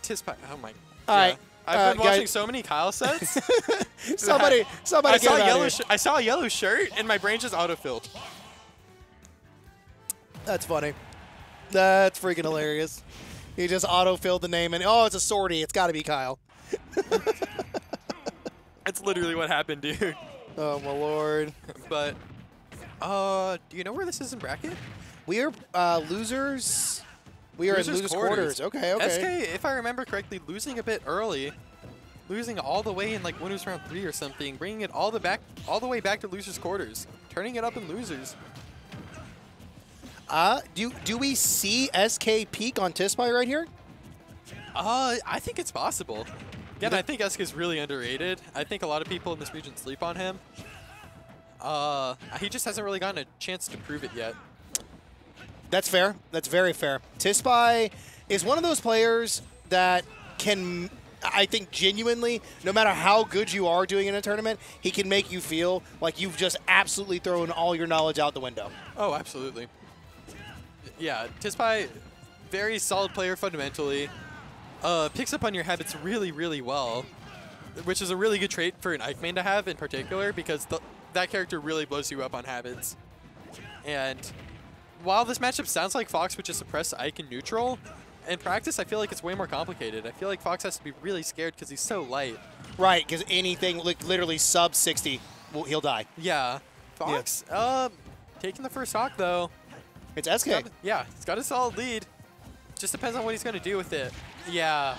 Tispai. Oh my. All right. I've been watching so many Kyle sets. somebody I saw a yellow shirt, and my brain just autofilled. That's funny. That's freaking hilarious. He just auto-filled the name, and oh, it's a sortie. It's got to be Kyle. That's literally what happened, dude. Oh my lord. But, do you know where this is in bracket? We are losers. We are in losers quarters. Okay, okay. SK, if I remember correctly, losing a bit early, losing all the way in like winners round 3 or something, bringing it all the way back to losers quarters, turning it up in losers. Do we see SK peak on Tispai right here? I think it's possible. Again, I think SK is really underrated. I think a lot of people in this region sleep on him. He just hasn't really gotten a chance to prove it yet. That's fair. That's very fair. Tispai is one of those players that can, I think genuinely, no matter how good you are doing in a tournament, he can make you feel like you've just absolutely thrown all your knowledge out the window. Oh, absolutely. Yeah, Tispai, very solid player fundamentally. Picks up on your habits really, really well, which is a really good trait for an Ike main to have in particular, because that character really blows you up on habits. And while this matchup sounds like Fox would just suppress Ike in neutral, in practice I feel like it's way more complicated. I feel like Fox has to be really scared because he's so light. Right, because anything like literally sub 60, he'll die. Yeah. Fox, taking the first stock though. It's SK. He's got a solid lead. Just depends on what he's going to do with it. Yeah.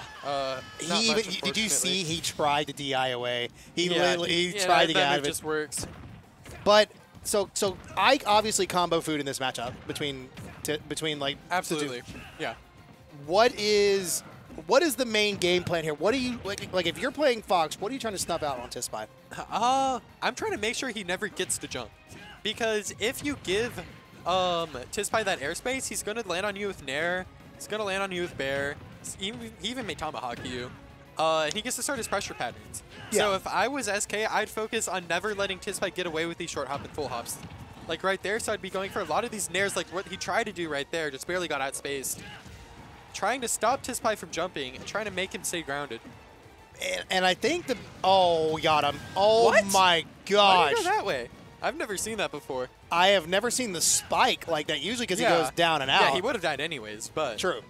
Did you see he tried to DI away? He tried to get out of it. It just works. But so Ike obviously combo food in this matchup between like absolutely. Yeah. What is the main game plan here? What do you like if you're playing Fox? What are you trying to snuff out on Tispai? I'm trying to make sure he never gets to jump, because if you give Tispai that airspace, he's going to land on you with Nair. He's going to land on you with Bear. He even may tomahawk you. And he gets to start his pressure patterns. Yeah. So if I was SK, I'd focus on never letting Tispai get away with these short hop and full hops. Like right there, so I'd be going for a lot of these Nairs, like what he tried to do right there, just barely got outspaced. Trying to stop Tispai from jumping and trying to make him stay grounded. And I think we got him. Oh what? My gosh. Why did he go that way? I've never seen that before. I have never seen the spike like that, usually because he goes down and out. Yeah, he would have died anyways, but... True.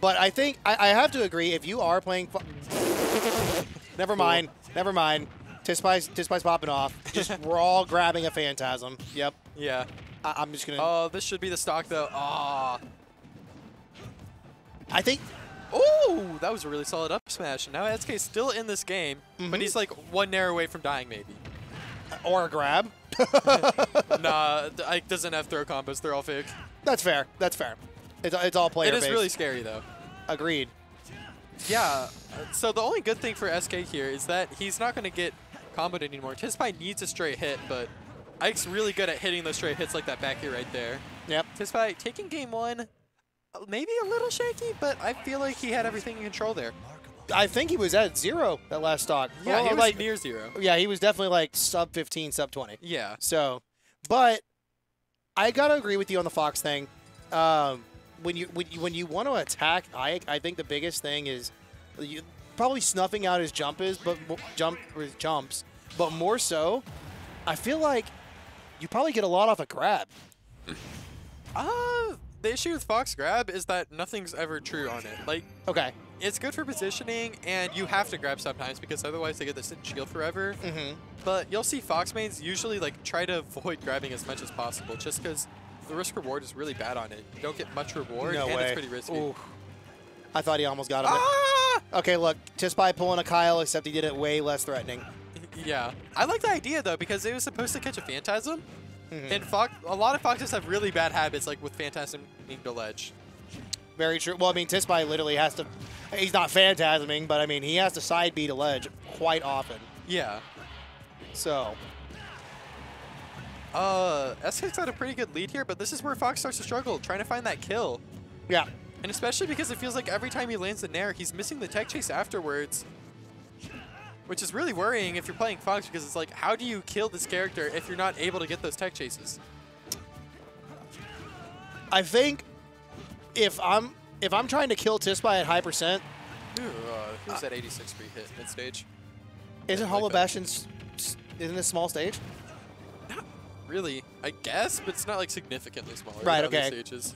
But I think, I have to agree, if you are playing... Never mind. Tispai's popping off. Just raw grabbing a Phantasm. Yep. Yeah. I'm just going to... Oh, this should be the stock, though. Oh. I think... Oh, that was a really solid up smash. And now SK's still in this game, but he's like one Nair away from dying, maybe. Or a grab. Nah, Ike doesn't have throw combos. They're all fake. That's fair. It's all player-based. It is really scary, though. Agreed. Yeah. So the only good thing for SK here is that he's not going to get comboed anymore. Tispai needs a straight hit, but Ike's really good at hitting those straight hits like that back here right there. Yep. Tispai taking game 1, maybe a little shaky, but I feel like he had everything in control there. I think he was at 0 that last stock. Yeah, he was like near 0. Yeah, he was definitely like sub 15, sub 20. Yeah. So, but I gotta agree with you on the Fox thing. When you want to attack Ike, I think the biggest thing is probably snuffing out his jumps, but more so, I feel like you probably get a lot off a grab. The issue with Fox grab is that nothing's ever true on it. Like, okay. It's good for positioning, and you have to grab sometimes because otherwise they get this shield forever. But you'll see Fox mains usually like try to avoid grabbing as much as possible just because the risk reward is really bad on it. You don't get much reward, and it's pretty risky. Ooh. I thought he almost got him. Okay, look, Tispai pulling a Kyle, except he did it way less threatening. Yeah. I like the idea, though, because it was supposed to catch a Phantasm, and a lot of Foxes have really bad habits, like with Phantasming to ledge. Very true. Well, I mean, Tispai literally has to... He's not Phantasming, but, I mean, he has to side beat a ledge quite often. Yeah. So... SK's got a pretty good lead here, but this is where Fox starts to struggle, trying to find that kill. Yeah. And especially because it feels like every time he lands the Nair, he's missing the tech chase afterwards. Which is really worrying if you're playing Fox, because it's like, how do you kill this character if you're not able to get those tech chases? I think if I'm trying to kill Tispai at high percent, Who's that 86 free hit mid-stage? Isn't Hollow Bastion's, isn't it a small stage? Not really, I guess, but it's not like significantly smaller Right, than okay. other stages.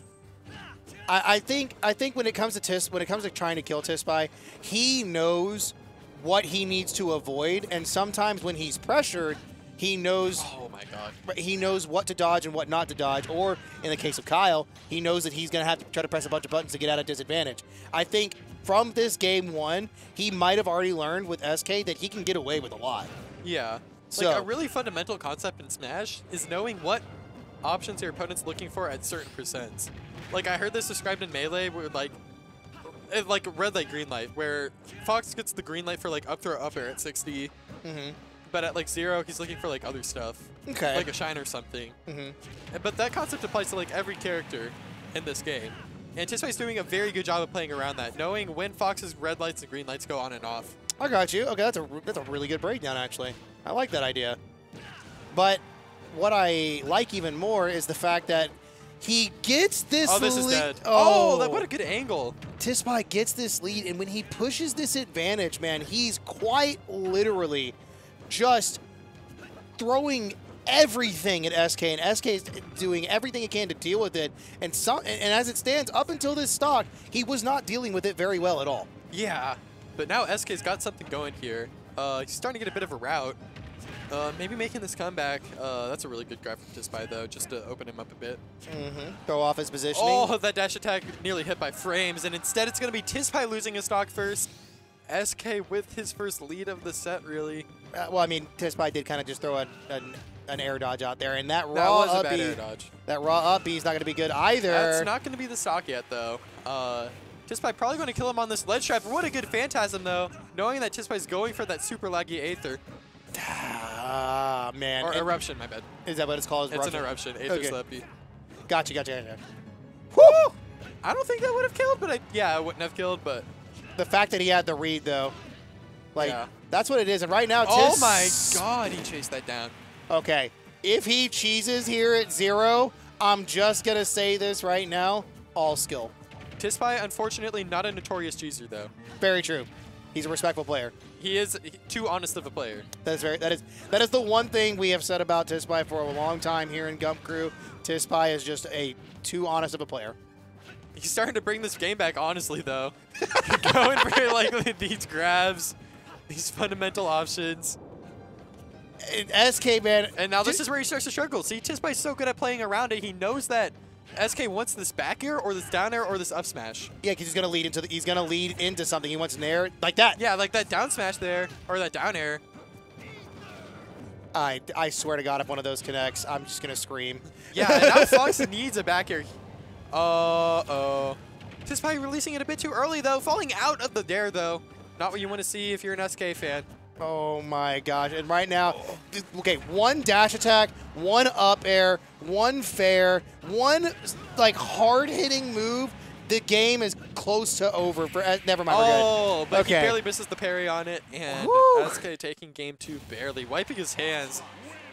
I think when it comes to trying to kill Tispai, he knows what he needs to avoid, and sometimes when he's pressured, he knows. Oh my god. He knows what to dodge and what not to dodge, or in the case of Kyle, he knows that he's going to have to try to press a bunch of buttons to get out of disadvantage. I think from this game 1, he might have already learned with SK that he can get away with a lot. Yeah. So, like a really fundamental concept in Smash is knowing what options your opponent's looking for at certain percents. Like I heard this described in Melee where like red light, green light, where Fox gets the green light for like up throw up air at 60. But at like 0, he's looking for like other stuff. Okay. Like a shine or something. But that concept applies to like every character in this game. And Tispai's doing a very good job of playing around that, knowing when Fox's red lights and green lights go on and off. I got you. Okay, that's a really good breakdown, actually. I like that idea. But what I like even more is the fact that he gets this lead. Oh, this is dead. What a good angle. Tispai gets this lead, and when he pushes this advantage, man, he's quite literally just throwing everything at SK, and SK is doing everything he can to deal with it. And as it stands, up until this stock, he was not dealing with it very well at all. Yeah, but now SK's got something going here. He's starting to get a bit of a route. Maybe making this comeback. That's a really good grab from Tispai, though, just to open him up a bit. Throw off his positioning. Oh, that dash attack nearly hit by frames, and instead it's going to be Tispai losing his stock first. SK with his first lead of the set, really. Well, I mean, Tispai did kind of just throw an air dodge out there, and that That raw was a up bad B, air dodge. that raw up B is not going to be good either. That's not going to be the stock yet, though. Tispai probably going to kill him on this ledge trap. What a good Phantasm, though, knowing that Tispai's going for that super laggy Aether. Ah, man. Or Eruption, my bad. Is that what it's called? It's an Eruption. Aether's Okay. lefty. Gotcha. Woo! I don't think that would have killed, but yeah, it wouldn't have killed, but... The fact that he had the read, though, like, Yeah. that's what it is. And right now, Oh my god, he chased that down. Okay, if he cheeses here at 0, I'm just going to say this right now, all skill. Tispai, unfortunately, not a notorious cheeser, though. Very true. He's a respectful player. He is too honest of a player. That is the one thing we have said about Tispai for a long time here in Gump Crew. Tispai is just a too honest of a player. He's starting to bring this game back, honestly, though. Going for like these grabs, these fundamental options. And SK, man. And now this is where he starts to struggle. See, Tispai's so good at playing around it. He knows that SK wants this back air or this down air or this up smash. Yeah, because he's gonna lead into something. He wants an air like that. Yeah, like that down smash there or that down air. I swear to God, if one of those connects, I'm just gonna scream. Yeah, and now Fox needs a back air. Uh-oh. Tispai releasing it a bit too early, though. Falling out of the dare, though. Not what you want to see if you're an SK fan. Oh my gosh. And right now, okay, one dash attack, one up air, one fair, one like hard-hitting move. The game is close to over. Never mind, we're good. Oh, but okay. He barely misses the parry on it, and Woo. SK taking game 2 barely, wiping his hands.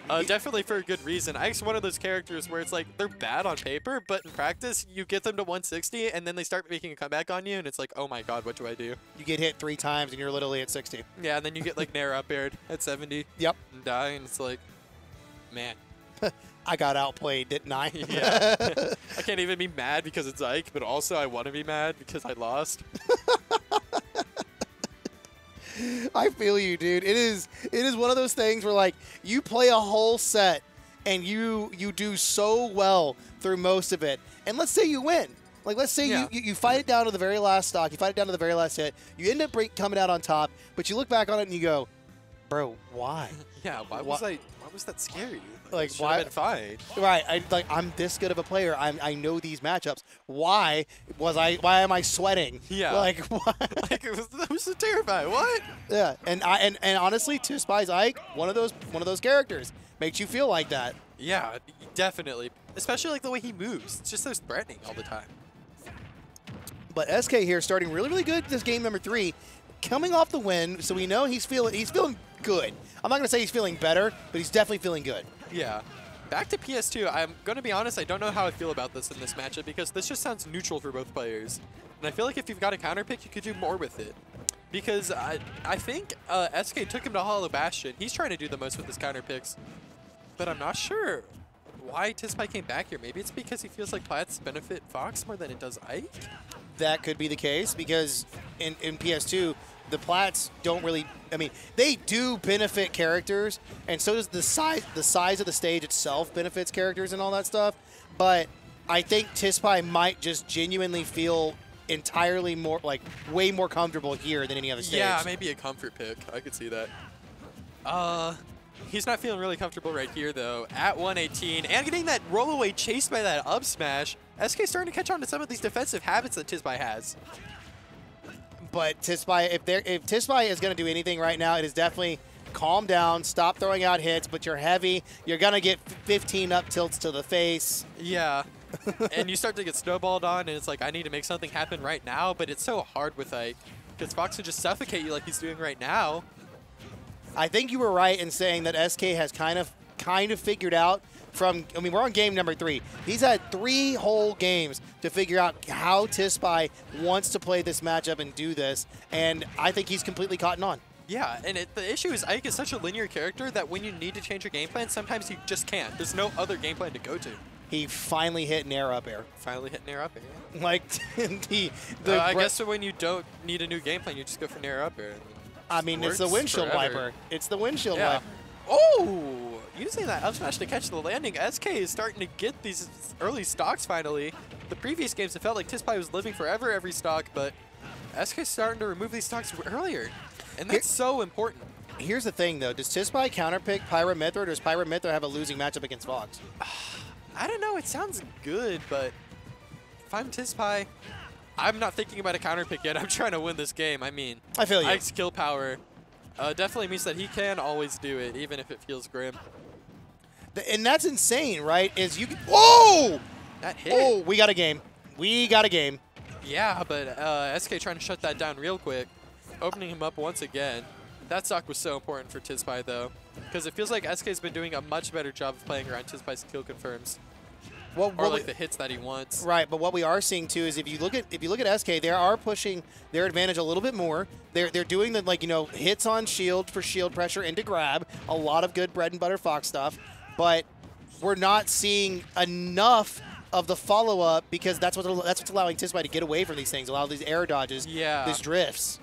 Definitely for a good reason. Ike's one of those characters where it's like they're bad on paper, but in practice, you get them to 160, and then they start making a comeback on you, and it's like, oh my god, what do I do? You get hit 3 times, and you're literally at 60. Yeah, and then you get like Nair up aired at 70. Yep. And die, and it's like, man. I got outplayed, didn't I? Yeah. I can't even be mad because it's Ike, but also I want to be mad because I lost. I feel you, dude. It is one of those things where like you play a whole set and you do so well through most of it, and let's say you win. Like let's say you fight it down to the very last stock, you fight it down to the very last hit, you end up coming out on top, but you look back on it and you go, bro, why? Yeah, why was that scary? Like Should have been fine. Right, I'm this good of a player. I know these matchups. Why am I sweating? Yeah. Like why? Like that was so terrifying. What? Yeah, and honestly, Tispai's Ike, one of those characters makes you feel like that. Yeah, definitely. Especially like the way he moves. It's just so threatening all the time. But SK here starting really, really good this game number 3, coming off the win, so we know he's feeling good. I'm not gonna say he's feeling better, but he's definitely feeling good. Yeah. Back to PS2, I'm going to be honest, I don't know how I feel about this in this matchup because this just sounds neutral for both players. And I feel like if you've got a counter pick, you could do more with it. because I think SK took him to Hollow Bastion. He's trying to do the most with his counter picks, but I'm not sure why Tispai came back here. Maybe it's because he feels like Plats benefit Fox more than it does Ike? That could be the case because in PS2, the Plats don't really, I mean, they do benefit characters, and so does the size of the stage itself benefits characters and all that stuff, but I think Tispai might just genuinely feel entirely more, like, way more comfortable here than any other stage. Yeah, maybe a comfort pick. I could see that. He's not feeling really comfortable right here, though, at 118, and getting that rollaway chased by that up smash. SK starting to catch on to some of these defensive habits that Tispai has. But Tispai, if Tispai is going to do anything right now, it is definitely calm down, stop throwing out hits, but you're heavy. You're going to get 15 up tilts to the face. Yeah. And you start to get snowballed on, and it's like, I need to make something happen right now, but it's so hard with Ike, because Fox can just suffocate you like he's doing right now. I think you were right in saying that SK has kind of figured out from, I mean, we're on game number 3. He's had 3 whole games to figure out how Tispai wants to play this matchup and do this, and I think he's completely caught on. Yeah, and the issue is Ike is such a linear character that when you need to change your game plan, sometimes you just can't. There's no other game plan to go to. He finally hit an air up air. Finally hit Nair up air. Yeah. Like, I guess so when you don't need a new game plan, you just go for Nair up air. I mean, it's the windshield wiper. It's the windshield wiper. Oh! Using that up smash to catch the landing, SK is starting to get these early stocks finally. The previous games, it felt like Tispai was living forever every stock, but SK is starting to remove these stocks earlier. And that's so important. Here's the thing, though. Does Tispai counterpick Pyramithra, or does Pyramithra have a losing matchup against Fox? I don't know. It sounds good, but if I'm Tispai, I'm not thinking about a counterpick yet. I'm trying to win this game. I mean, I feel you. Ike's kill power definitely means that he can always do it, even if it feels grim. And that's insane, right? Is you can, whoa! That hit. Oh, we got a game. We got a game. Yeah, but SK trying to shut that down real quick, opening him up once again. That stock was so important for Tispai, though, because it feels like SK's been doing a much better job of playing around Tispai's kill confirms. Or like the hits that he wants. Right, but what we are seeing too is if you look at SK, they are pushing their advantage a little bit more. They're doing the, like, you know, hits on shield for shield pressure into grab, a lot of good bread and butter Fox stuff, but we're not seeing enough of the follow up because that's what's allowing Tispai to get away from these things, allow these air dodges, these drifts.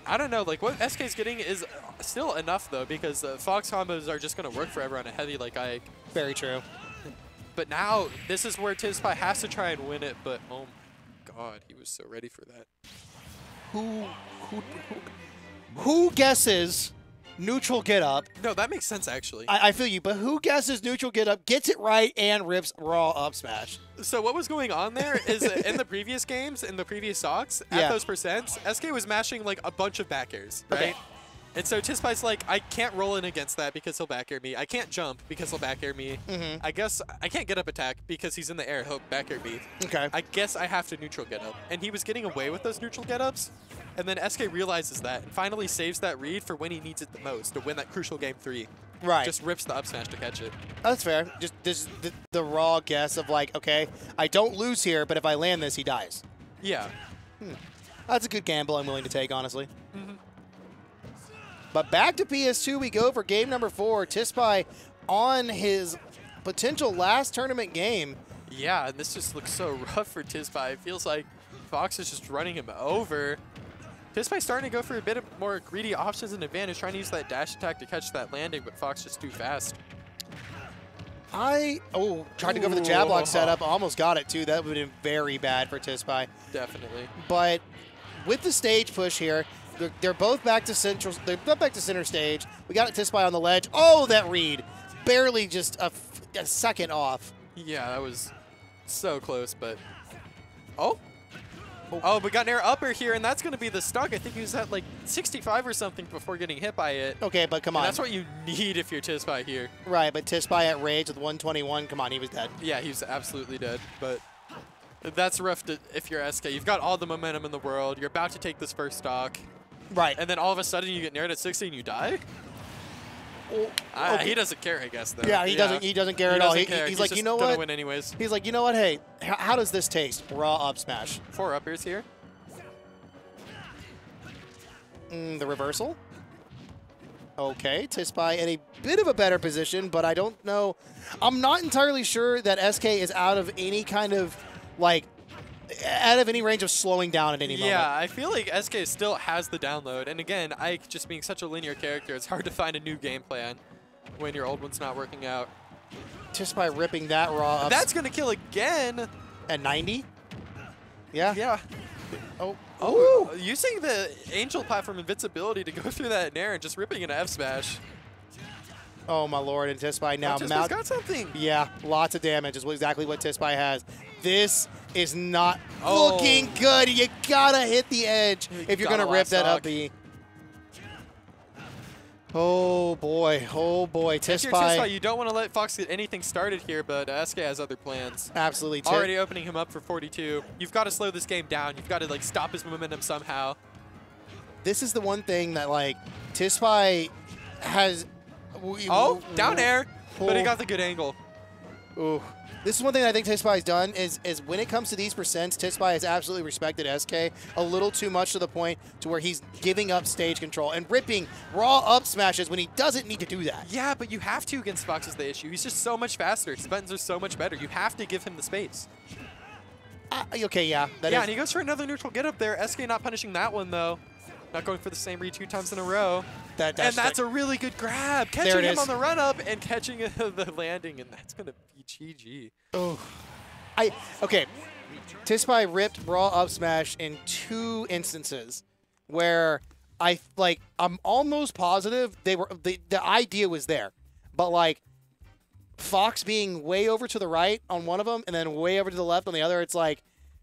I don't know, like what SK's getting is still enough though, because Fox combos are just gonna work forever on a heavy like Ike. Very true. But now, this is where Tispai has to try and win it, but oh my god, he was so ready for that. Who guesses neutral get up? No, that makes sense, actually. I feel you, but who guesses neutral get up, gets it right, and rips raw up smash? So what was going on there is in the previous games, in the previous stocks, at those percents, SK was mashing like a bunch of back airs, right? Okay. And so Tispai's like, I can't roll in against that because he'll back air me. I can't jump because he'll back air me. I guess I can't get up attack because he's in the air. He'll back air me. Okay. I guess I have to neutral get up. And he was getting away with those neutral get ups. And then SK realizes that and finally saves that read for when he needs it the most to win that crucial game 3. Right. Just rips the up smash to catch it. That's fair. Just the raw guess of like, okay, I don't lose here, but if I land this, he dies. Yeah. That's a good gamble I'm willing to take, honestly. But back to PS2 we go for game number 4. Tispai on his potential last tournament game. Yeah, and this just looks so rough for Tispai. It feels like Fox is just running him over. Tispai's starting to go for a bit of more greedy options and advantage, trying to use that dash attack to catch that landing, but Fox just too fast. Tried to go for the jab lock setup, almost got it too. That would have been very bad for Tispai. Definitely. But with the stage push here, they're both back to central. They're both back to center stage. We got it Tispai on the ledge. Oh, that read, barely just a second off. Yeah, that was so close, but oh, we got an air upper here, and that's going to be the stock. I think he was at like 65 or something before getting hit by it. Okay, but come on. And that's what you need if you're Tispai here. Right, but Tispai at rage with 121. Come on, he was dead. Yeah, he was absolutely dead, but that's rough if you're SK. You've got all the momentum in the world. You're about to take this first stock. Right. And then all of a sudden you get nared at 60 and you die? He doesn't care, I guess, though. Yeah, he doesn't care at all. He's like, you know what? Win anyways. He's like, you know what? Hey, how does this taste? Raw up smash. 4 uppers here. The reversal. Okay, Tispai in a bit of a better position, but I don't know. I'm not entirely sure that SK is out of any kind of, like, out of any range of slowing down at any moment. Yeah, I feel like SK still has the download. And again, Ike just being such a linear character, it's hard to find a new game plan when your old one's not working out. Tispai ripping that raw up. That's going to kill again. At 90? Yeah? Yeah. Oh. Oh, using the Angel platform invincibility to go through that Nair and just ripping an F smash. Oh, my lord. And Tispai now Tispai's got something. Yeah, lots of damage is exactly what Tispai has. This is not looking good. You gotta hit the edge if you're going to rip that up B. Oh, boy. Oh, boy. Tispai. You don't want to let Fox get anything started here, but SK has other plans. Absolutely. Already opening him up for 42. You've got to slow this game down. You've got to, like, stop his momentum somehow. This is the one thing that, like, Tispai has... Oh, down air, but he got the good angle. Ooh. This is one thing I think Tispai's done is when it comes to these percents, Tispai has absolutely respected SK a little too much to the point to where he's giving up stage control and ripping raw up smashes when he doesn't need to do that. Yeah, but you have to against Fox is the issue. He's just so much faster. His buttons are so much better. You have to give him the space. Okay, yeah. Yeah, and he goes for another neutral get up there. SK not punishing that one, though. Not going for the same read 2 times in a row. And that's a really good grab. Catching him on the run-up and catching the landing, and that's going to be GG. Oh. Okay. Tispai ripped raw up smash in 2 instances where I'm almost positive the idea was there. But, like, Fox being way over to the right on one of them and then way over to the left on the other, it's like,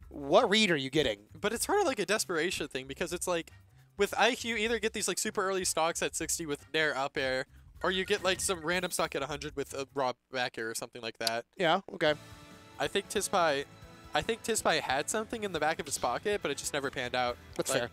what read are you getting? But it's sort of like a desperation thing because it's like, with Ike, you either get these like super early stocks at 60 with Nair up air, or you get like some random stock at 100 with a raw back air or something like that. Yeah, okay. I think Tispai had something in the back of his pocket, but it just never panned out. That's fair.